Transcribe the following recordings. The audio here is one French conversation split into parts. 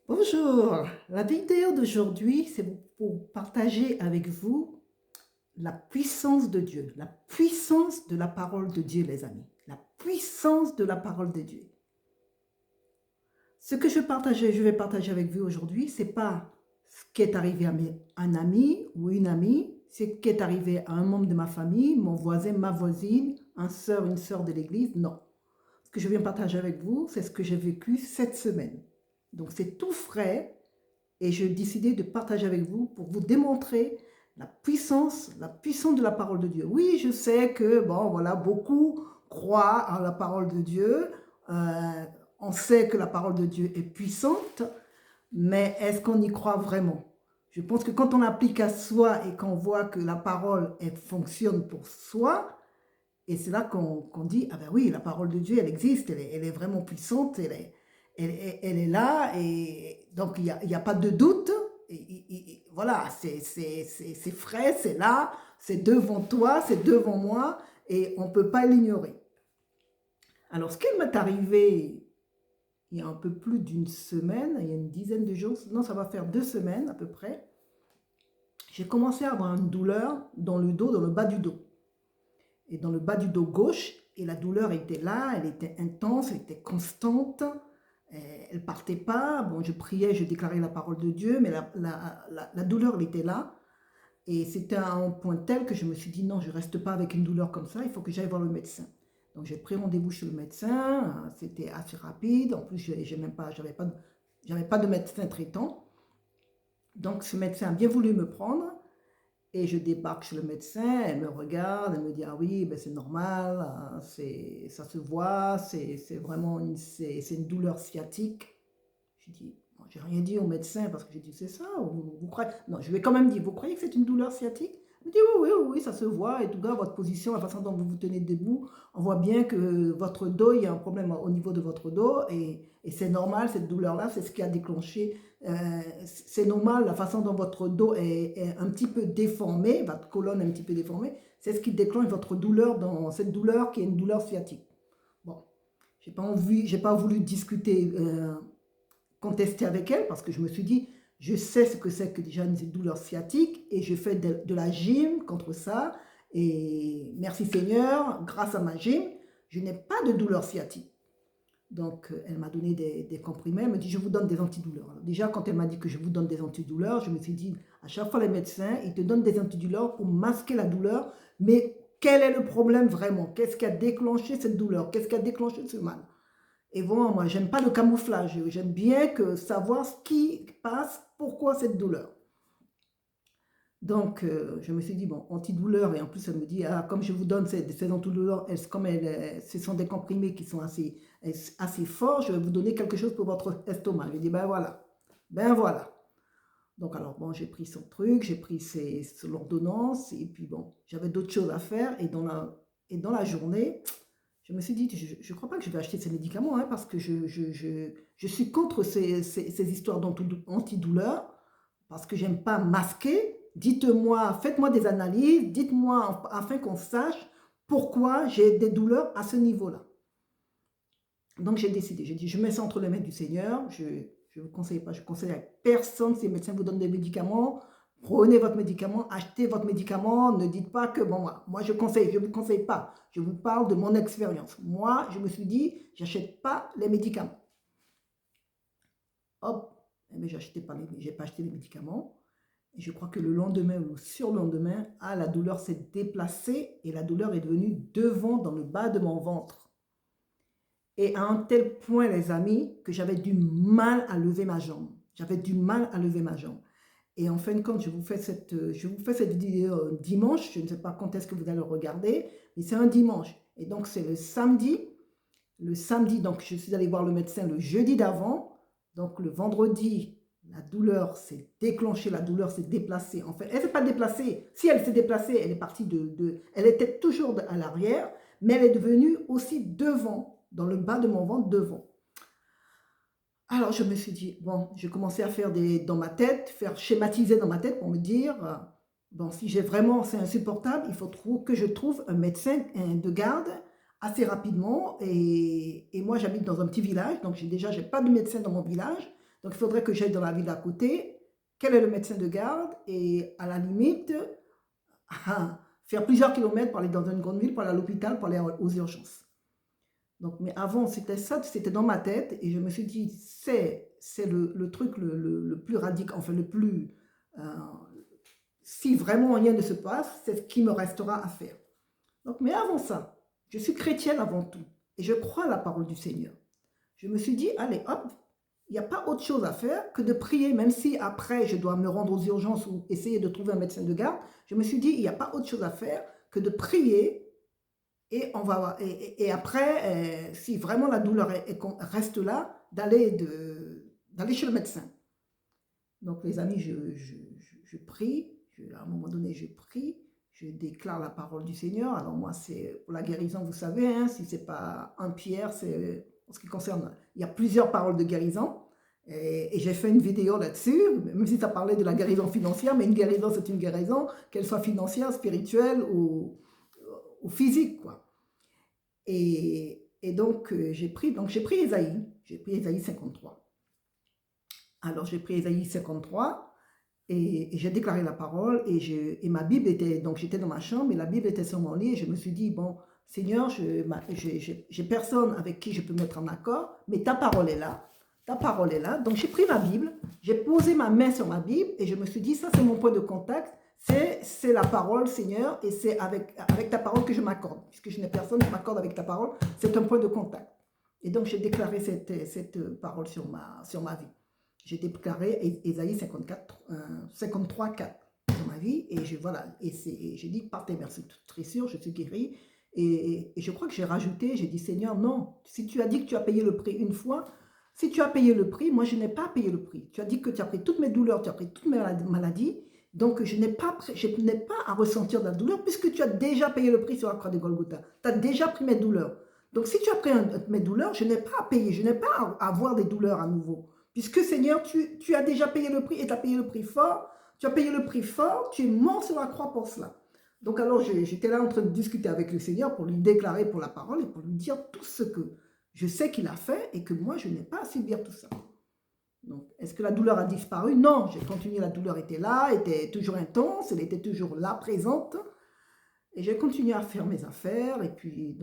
Bonjour, la vidéo d'aujourd'hui, c'est pour partager avec vous la puissance de Dieu, la puissance de la parole de Dieu, les amis, la puissance de la parole de Dieu. Ce que je vais partager avec vous aujourd'hui, c'est pas ce qui est arrivé à un ami ou une amie, c'est ce qui est arrivé à un membre de ma famille, mon voisin, ma voisine, une sœur de l'église, non. Ce que je viens partager avec vous, c'est ce que j'ai vécu cette semaine. Donc c'est tout frais. Et j'ai décidé de partager avec vous pour vous démontrer la puissance de la parole de Dieu. Oui, je sais que, bon, voilà, beaucoup croient en la parole de Dieu. Euh, on sait que la parole de Dieu est puissante, mais est-ce qu'on y croit vraiment? Je pense que quand on applique à soi et qu'on voit que la parole, elle fonctionne pour soi, et c'est là qu'on dit, ah ben oui, la parole de Dieu, elle existe, elle est vraiment puissante, elle est là, et donc il y a pas de doute. Voilà, c'est frais, c'est là, c'est devant toi, c'est devant moi, et on ne peut pas l'ignorer. Alors, ce qui m'est arrivé il y a un peu plus d'une semaine, il y a une dizaine de jours, non, ça va faire 2 semaines à peu près, j'ai commencé à avoir une douleur dans le dos, dans le bas du dos. Et dans le bas du dos gauche, et la douleur était là, elle était intense, elle était constante, elle ne partait pas. Bon, je priais, je déclarais la parole de Dieu, mais la douleur, elle était là. Et c'était à un point tel que je me suis dit, non, je ne reste pas avec une douleur comme ça, il faut que j'aille voir le médecin. Donc j'ai pris rendez-vous chez le médecin, c'était assez rapide, en plus, je n'avais pas de médecin traitant. Donc ce médecin a bien voulu me prendre. Et je débarque chez le médecin, elle me regarde, elle me dit: «Ah oui, ben c'est normal, ça se voit, c'est vraiment c'est une douleur sciatique». Je dis: «Moi, j'ai rien dit au médecin parce que j'ai dit: "C'est ça, vous croyez"?» Non, je lui ai quand même dit: «Vous croyez que c'est une douleur sciatique?» Elle me dit: «Oui, oui, oui, oui, ça se voit et tout cas, votre position, la façon dont vous vous tenez debout, on voit bien que votre dos, il y a un problème au niveau de votre dos et c'est normal, cette douleur-là, c'est ce qui a déclenché, c'est normal, la façon dont votre dos est un petit peu déformé, votre colonne est un petit peu déformée, c'est ce qui déclenche votre douleur, dans cette douleur qui est une douleur sciatique». Bon, j'ai pas voulu discuter, contester avec elle parce que je me suis dit, je sais ce que c'est que déjà une douleur sciatique et je fais de la gym contre ça. Et merci Seigneur, grâce à ma gym, je n'ai pas de douleur sciatique. Donc, elle m'a donné des comprimés. Elle me dit, je vous donne des antidouleurs. Alors, déjà, quand elle m'a dit que je vous donne des antidouleurs, je me suis dit, à chaque fois, les médecins, ils te donnent des antidouleurs pour masquer la douleur. Mais quel est le problème vraiment? Qu'est-ce qui a déclenché cette douleur? Qu'est-ce qui a déclenché ce mal? Et bon, moi, j'aime pas le camouflage. J'aime bien savoir ce qui passe, pourquoi cette douleur. Donc, je me suis dit, bon, antidouleur, et en plus, elle me dit, ah, comme je vous donne ces antidouleurs, ce sont des comprimés qui sont assez forts, je vais vous donner quelque chose pour votre estomac. Je dis, ben voilà, ben voilà. Donc, alors, bon, j'ai pris son truc, j'ai pris l'ordonnance, et puis bon, j'avais d'autres choses à faire, et dans la journée, je me suis dit, je ne crois pas que je vais acheter ces médicaments, hein, parce que je suis contre ces histoires d'antidouleurs, parce que j'aime pas masquer. Dites-moi, faites-moi des analyses, dites-moi afin qu'on sache pourquoi j'ai des douleurs à ce niveau-là. Donc j'ai décidé, j'ai dit, je mets ça entre les mains du Seigneur, je ne vous conseille pas, je conseille à personne, si les médecins vous donnent des médicaments, prenez votre médicament, achetez votre médicament, ne dites pas que, bon, moi je conseille, je ne vous conseille pas, je vous parle de mon expérience. Moi, je me suis dit, j'achète pas les médicaments. Hop, eh bien, j'ai pas acheté les médicaments. Et je crois que le lendemain ou le surlendemain, ah, la douleur s'est déplacée et la douleur est devenue devant, dans le bas de mon ventre. Et à un tel point, les amis, que j'avais du mal à lever ma jambe. J'avais du mal à lever ma jambe. Et en fin de compte, je vous fais cette vidéo dimanche. Je ne sais pas quand est-ce que vous allez le regarder, mais c'est un dimanche. Et donc, c'est le samedi. Le samedi, donc, je suis allée voir le médecin le jeudi d'avant. Donc, le vendredi, la douleur s'est déclenchée, la douleur s'est déplacée. En fait, elle ne s'est pas déplacée. Si elle s'est déplacée, elle est partie elle était toujours à l'arrière, mais elle est devenue aussi devant, dans le bas de mon ventre, devant. Alors, je me suis dit, bon, j'ai commencé à faire dans ma tête, faire schématiser dans ma tête pour me dire, bon, si j'ai vraiment, c'est insupportable, il faut que je trouve un médecin de garde assez rapidement. Et moi, j'habite dans un petit village, donc j'ai pas de médecin dans mon village. Donc, il faudrait que j'aille dans la ville d'à côté. Quel est le médecin de garde? Et à la limite, faire plusieurs kilomètres pour aller dans une grande ville, pour aller à l'hôpital, pour aller aux urgences. Donc, mais avant, c'était ça, c'était dans ma tête. Et je me suis dit, c'est le truc le plus radical, enfin le plus... si vraiment rien ne se passe, c'est ce qui me restera à faire. Donc, mais avant ça, je suis chrétienne avant tout. Et je crois à la parole du Seigneur. Je me suis dit, allez, hop, il n'y a pas autre chose à faire que de prier, même si après, je dois me rendre aux urgences ou essayer de trouver un médecin de garde. Je me suis dit, il n'y a pas autre chose à faire que de prier. Et, et après, si vraiment la douleur reste là, d'aller chez le médecin. Donc, les amis, je prie. À un moment donné, je prie. Je déclare la parole du Seigneur. Alors moi, c'est pour la guérison, vous savez, hein, si ce n'est pas un Pierre, c'est en ce qui concerne, il y a plusieurs paroles de guérison. Et j'ai fait une vidéo là-dessus, même si ça parlait de la guérison financière, mais une guérison, c'est une guérison, qu'elle soit financière, spirituelle ou physique, quoi. Et donc, j'ai pris Ésaïe 53. Alors, j'ai pris Ésaïe 53 et j'ai déclaré la parole et ma Bible était, donc j'étais dans ma chambre et la Bible était sur mon lit et je me suis dit, bon, Seigneur, j'ai personne avec qui je peux me mettre en accord, mais ta parole est là. Ta parole est là. Donc, j'ai pris ma Bible, j'ai posé ma main sur ma Bible et je me suis dit, ça, c'est mon point de contact. C'est la parole, Seigneur, et c'est avec ta parole que je m'accorde. Puisque je n'ai personne qui m'accorde avec ta parole, c'est un point de contact. Et donc, j'ai déclaré cette parole sur ma vie. J'ai déclaré Ésaïe 53, 4 sur ma vie. Et j'ai dit, par tes meurtrissures, je suis guéri. Et je crois que j'ai rajouté, j'ai dit, Seigneur, non, si tu as dit que tu as payé le prix une fois, si tu as payé le prix, moi, je n'ai pas payé le prix. Tu as dit que tu as pris toutes mes douleurs, tu as pris toutes mes maladies. Donc, je n'ai pas à ressentir de la douleur puisque tu as déjà payé le prix sur la croix de Golgotha. Tu as déjà pris mes douleurs. Donc, si tu as pris mes douleurs, je n'ai pas à payer, je n'ai pas à avoir des douleurs à nouveau. Puisque, Seigneur, tu as déjà payé le prix et tu as payé le prix fort. Tu as payé le prix fort, tu es mort sur la croix pour cela. Donc, alors, j'étais là en train de discuter avec le Seigneur pour lui déclarer pour la parole et pour lui dire tout ce que je sais qu'il a fait et que moi, je n'ai pas à subir tout ça. Donc, est-ce que la douleur a disparu? Non, j'ai continué, la douleur était là, était toujours intense, elle était toujours là, présente. Et j'ai continué à faire mes affaires. Et puis,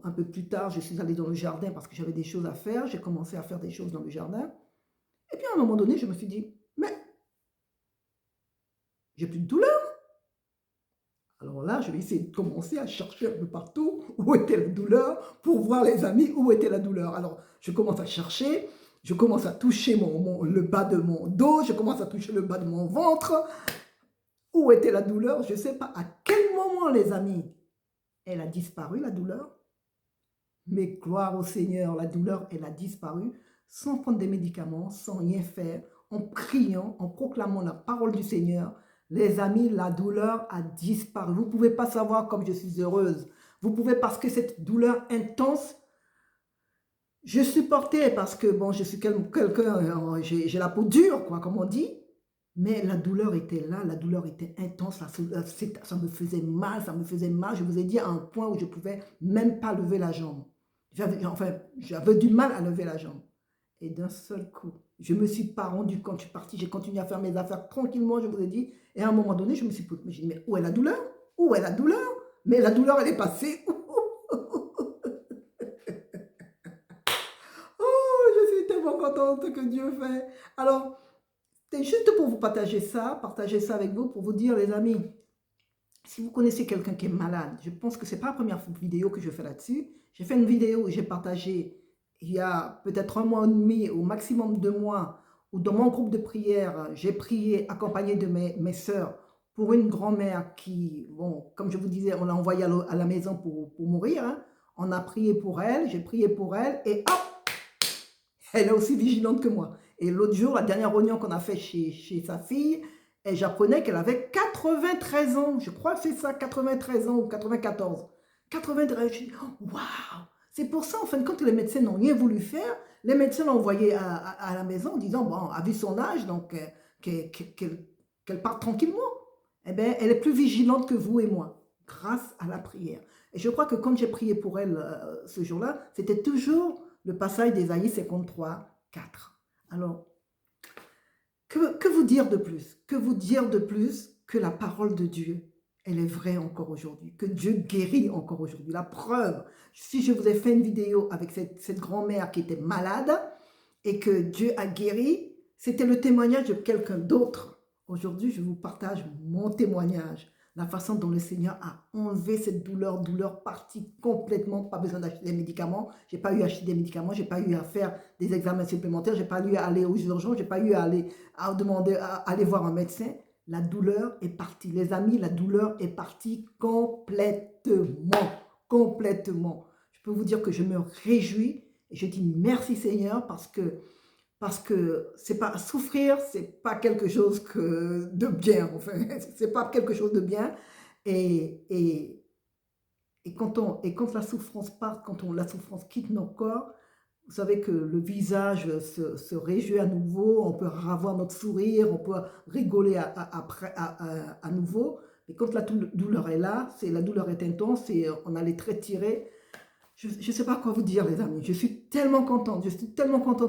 un peu plus tard, je suis allée dans le jardin parce que j'avais des choses à faire. J'ai commencé à faire des choses dans le jardin. Et puis, à un moment donné, je me suis dit, mais j'ai plus de douleur. Alors là, je vais essayer de commencer à chercher un peu partout où était la douleur pour voir les amis où était la douleur. Alors, je commence à chercher. Je commence à toucher le bas de mon dos, je commence à toucher le bas de mon ventre. Où était la douleur? Je ne sais pas à quel moment, les amis, elle a disparu, la douleur. Mais gloire au Seigneur, la douleur, elle a disparu sans prendre des médicaments, sans rien faire, en priant, en proclamant la parole du Seigneur. Les amis, la douleur a disparu. Vous ne pouvez pas savoir comme je suis heureuse. Vous pouvez, parce que cette douleur intense, je supportais parce que, bon, je suis quelqu'un, j'ai la peau dure, quoi, comme on dit. Mais la douleur était là, la douleur était intense, ça me faisait mal, ça me faisait mal. Je vous ai dit à un point où je ne pouvais même pas lever la jambe. J'avais du mal à lever la jambe. Et d'un seul coup, je ne me suis pas rendu compte, je suis partie, j'ai continué à faire mes affaires tranquillement, je vous ai dit. Et à un moment donné, je me suis dit, mais où est la douleur? Où est la douleur? Mais la douleur, elle est passée. Contente que Dieu fait. Alors, c'est juste pour vous partager ça avec vous, pour vous dire, les amis, si vous connaissez quelqu'un qui est malade, je pense que ce n'est pas la première vidéo que je fais là-dessus. J'ai fait une vidéo où j'ai partagé, il y a peut-être 1 mois et demi, au maximum 2 mois, où dans mon groupe de prière, j'ai prié, accompagné de mes sœurs, pour une grand-mère qui, bon, comme je vous disais, on l'a envoyée à la maison pour mourir. Hein. On a prié pour elle, j'ai prié pour elle, et hop, elle est aussi vigilante que moi. Et l'autre jour, la dernière réunion qu'on a fait chez sa fille, j'apprenais qu'elle avait 93 ans. Je crois que c'est ça, 93 ans ou 94. 93, je dis, waouh! C'est pour ça, en fin de compte, que les médecins n'ont rien voulu faire. Les médecins l'ont envoyée à la maison en disant, bon, à vu son âge, donc qu'elle parte tranquillement. Eh bien, elle est plus vigilante que vous et moi, grâce à la prière. Et je crois que quand j'ai prié pour elle ce jour-là, c'était toujours le passage d'Ésaïe 53, 4. Alors, Que vous dire de plus? Que vous dire de plus que la parole de Dieu, elle est vraie encore aujourd'hui, que Dieu guérit encore aujourd'hui. La preuve, si je vous ai fait une vidéo avec cette grand-mère qui était malade et que Dieu a guéri, c'était le témoignage de quelqu'un d'autre. Aujourd'hui, je vous partage mon témoignage, la façon dont le Seigneur a enlevé cette douleur partie complètement, pas besoin d'acheter des médicaments, j'ai pas eu à acheter des médicaments, j'ai pas eu à faire des examens supplémentaires, j'ai pas eu à aller aux urgences, j'ai pas eu à demander à aller voir un médecin. La douleur est partie. Les amis, la douleur est partie complètement. Complètement. Je peux vous dire que je me réjouis et je dis merci Seigneur parce que c'est pas souffrir, c'est pas quelque chose de bien. Enfin, c'est pas quelque chose de bien. Et quand la souffrance part, la souffrance quitte nos corps, vous savez que le visage se réjouit à nouveau, on peut avoir notre sourire, on peut rigoler à nouveau. Mais quand la douleur est là, la douleur est intense et on a les traits tirés. Je ne sais pas quoi vous dire, les amis. Je suis tellement contente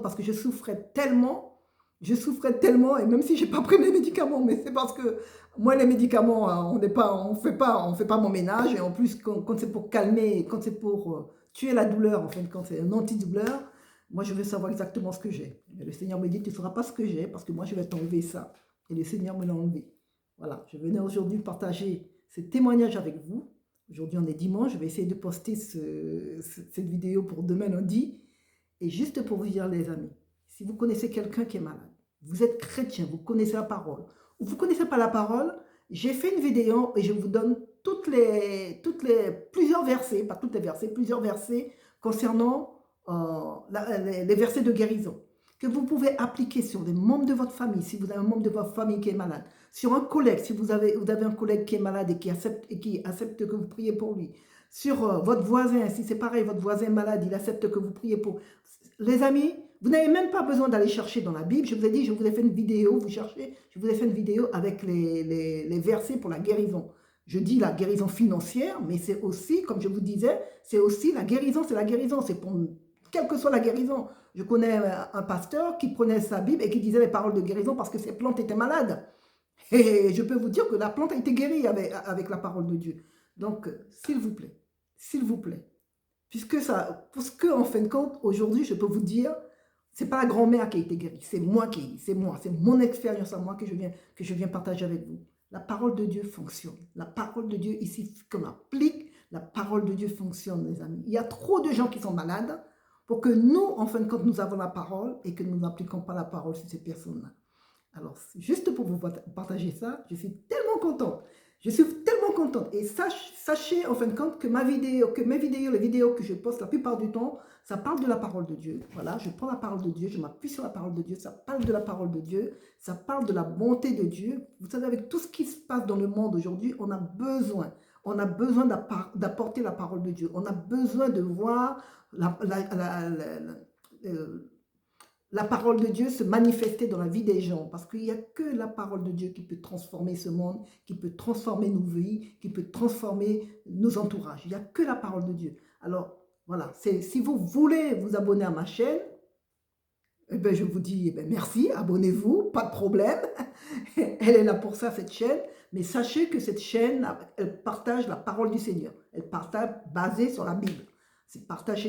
parce que je souffrais tellement, et même si je n'ai pas pris mes médicaments, mais c'est parce que moi, les médicaments, on fait pas mon ménage. Et en plus, quand c'est pour calmer, quand c'est pour tuer la douleur, en fait, quand c'est un antidouleur, moi, je veux savoir exactement ce que j'ai. Et le Seigneur me dit, tu ne sauras pas ce que j'ai parce que moi, je vais t'enlever ça. Et le Seigneur me l'a enlevé. Voilà, je venais aujourd'hui partager ce témoignage avec vous. Aujourd'hui, on est dimanche. Je vais essayer de poster cette vidéo pour demain lundi. Et juste pour vous dire, les amis, si vous connaissez quelqu'un qui est malade, vous êtes chrétien, vous connaissez la parole, ou vous ne connaissez pas la parole, j'ai fait une vidéo et je vous donne plusieurs versets, pas toutes les versets, plusieurs versets concernant les versets de guérison que vous pouvez appliquer sur des membres de votre famille, si vous avez un membre de votre famille qui est malade, sur un collègue, si vous avez un collègue qui est malade et qui accepte que vous priez pour lui, sur votre voisin, si c'est pareil, votre voisin est malade, il accepte que vous priez pour... Les amis, vous n'avez même pas besoin d'aller chercher dans la Bible. Je vous ai dit, je vous ai fait une vidéo, vous cherchez, je vous ai fait une vidéo avec les versets pour la guérison. Je dis la guérison financière, mais c'est aussi, comme je vous disais, c'est aussi la guérison, c'est pour quelle que soit la guérison. Je connais un pasteur qui prenait sa Bible et qui disait les paroles de guérison parce que ses plantes étaient malades. Et je peux vous dire que la plante a été guérie avec la parole de Dieu. Donc, s'il vous plaît, parce que en fin de compte, aujourd'hui, je peux vous dire, c'est pas la grand-mère qui a été guérie, c'est mon expérience à moi que je viens partager avec vous. La parole de Dieu fonctionne. La parole de Dieu, ici, qu'on applique, la parole de Dieu fonctionne, les amis. Il y a trop de gens qui sont malades pour que nous, en fin de compte, nous avons la parole et que nous n'appliquons pas la parole sur ces personnes-là. Alors, juste pour vous partager ça, je suis tellement contente. Je suis tellement contente. Et sachez, en fin de compte, que les vidéos que je poste la plupart du temps, ça parle de la parole de Dieu. Voilà, je prends la parole de Dieu, je m'appuie sur la parole de Dieu, ça parle de la parole de Dieu, ça parle de la bonté de Dieu. Vous savez, avec tout ce qui se passe dans le monde aujourd'hui, on a besoin d'apporter la parole de Dieu. On a besoin de voir la parole de Dieu se manifester dans la vie des gens, parce qu'il n'y a que la parole de Dieu qui peut transformer ce monde, qui peut transformer nos vies, qui peut transformer nos entourages. Il n'y a que la parole de Dieu. Alors, voilà, si vous voulez vous abonner à ma chaîne, eh bien, je vous dis merci, abonnez-vous, pas de problème. Elle est là pour ça, cette chaîne. Mais sachez que cette chaîne, elle partage la parole du Seigneur. Elle partage basée sur la Bible. Je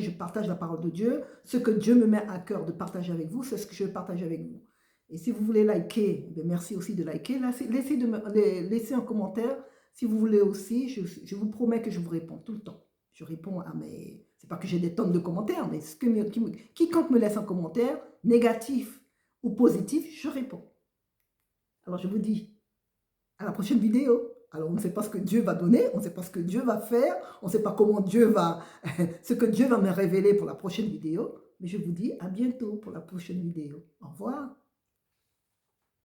partage la parole de Dieu. Ce que Dieu me met à cœur de partager avec vous, c'est ce que je vais partager avec vous. Et si vous voulez liker, merci aussi de liker. Laissez un commentaire. Si vous voulez aussi, je vous promets que je vous réponds tout le temps. Je réponds à mes... C'est pas que j'ai des tonnes de commentaires, mais quiconque me laisse un commentaire, négatif ou positif, je réponds. Alors je vous dis à la prochaine vidéo. Alors, on ne sait pas ce que Dieu va donner, on ne sait pas ce que Dieu va faire, on ne sait pas comment ce que Dieu va me révéler pour la prochaine vidéo. Mais je vous dis à bientôt pour la prochaine vidéo. Au revoir.